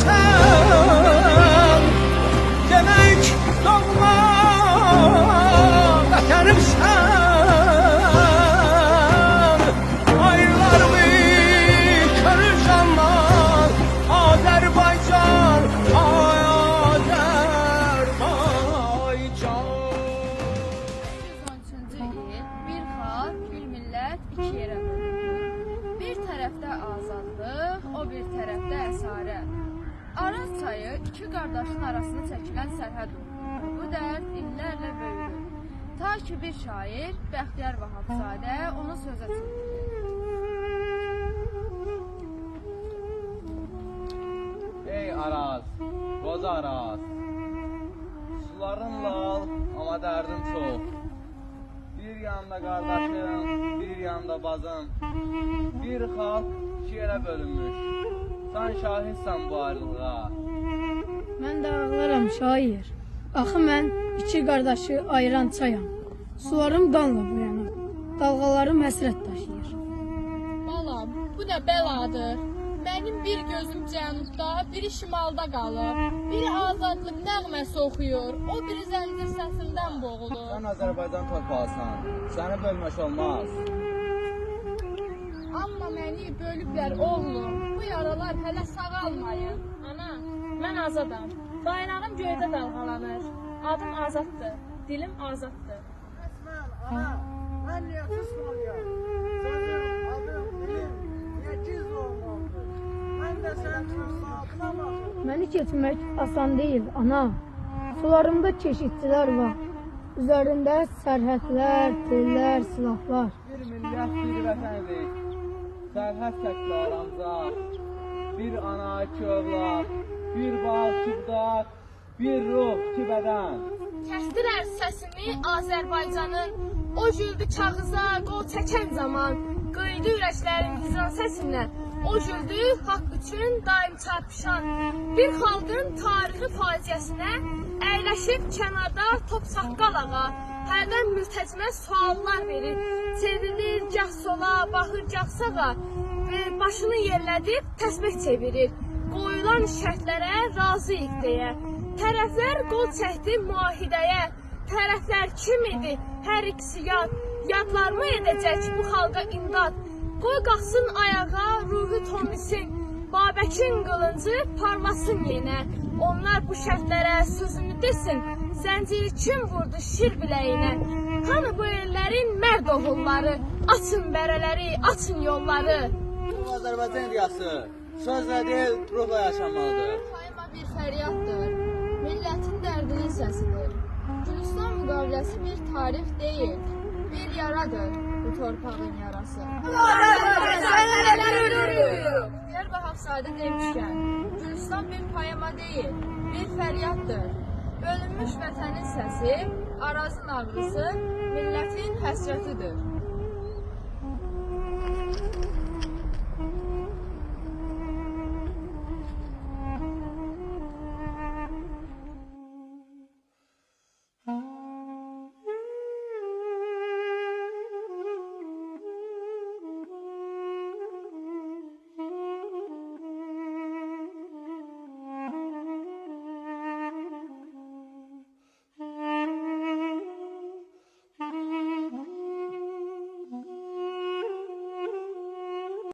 sen demek doğma vətənim sen aylarımı körür zaman Azerbaycan Azerbaycan 113-cü il bir xalq, bir millət, iki yerə bölünür. Bir tərəfdə azadlıq, o bir tərəfdə əsarət. Araz çayı iki qardaşın arasında çəkilən sərhəd oldu. Bu dərd illərlə böyüdü. Ta ki bir şair, Bəxtiyar Vahabzadə onu sözə çevirdi. Ey Araz, qoca Araz, suların lal, amma dərdin çox. Bir yanda qardaşım, bir yanda bacım, bir xalq iki yerə bölünmüş. Sən şahidsən bu ayrılığa. Mən də ağlaram şair. Axı mən iki qardaşı ayıran çayam. Sularım qanla boyanır. Dalğalarım həsrət daşıyır. Balam, bu da bəladır. Mənim bir gözüm cənubda, biri şimalda qalıb. Biri azadlıq nəğməsi oxuyur, o biri zəncir səsindən boğulur. Sən Azərbaycan torpağısan, səni bölmək olmaz. Amma məni bölüblər oğlum, bu yaralar hələ sağalmayın. Ana, mən azadam. Bayrağım göydə dalğalanır. Adım azaddır, dilim azaddır. Ana, ben niye kısmalıyım? Sözüm, adım, dilim, yekiz olmalıdır. Ben de sen fırsatına bakıyorum. Məni keçmək asan deyil, ana. Sularımda çeşitçilər var. Üzərində sərhədlər, tellər, silahlar. Bir millət, bir vətəndik. Sərhəd çəkdi aramıza. Bir ana, iki övlad, bir bağ, iki budaq, bir ruh, iki bədən. Kəsdilər səsimi Azərbaycanın, o güldü kağıza qol çəkən zaman. Qıydı ürəklərin hizran səsindən, o güldü haqq üçün daim çarpışan. Bir xalqın tarixi faciəsinə əyləşib kənarda top saqqal ağa. Hərdən mültəcimə suallar verir, çevrilir gah sola, baxır gah sağa və başını yerlədib təsbih çevirir. Qoyulan şərtlərə razıyıq deyə. Tərəflər qol çəkdi müahidəyə. Tərəflər kim idi? Hər ikisi yad. Yadlarmı edəcək bu xalqa imdad? Qoy qalxsın ayağa, ruhu tonlisin. Babəkin qılıncı parlasın yenə. Onlar bu şərtlərə sözünü desin. Zənciri kim vurdu şir biləyinə? Hanı bu ellərin mərd oğulları? Açın bərələri, açın yolları. Bu Azərbaycan riyası sözlə deyil, ruhla yaşanmalıdır. Sayma bir fəryaddır, millətin dərdinin səsidir. Gülüstan müqaviləsi bir tarix deyil, bir yaradır bu torpağın yarası. Bəxtiyar Vahabzadə demişkən, Gülüstan bir poema deyil, bir fəryaddır. Bölünmüş vətənin səsi, Arazın ağrısı, millətin həsrətidir.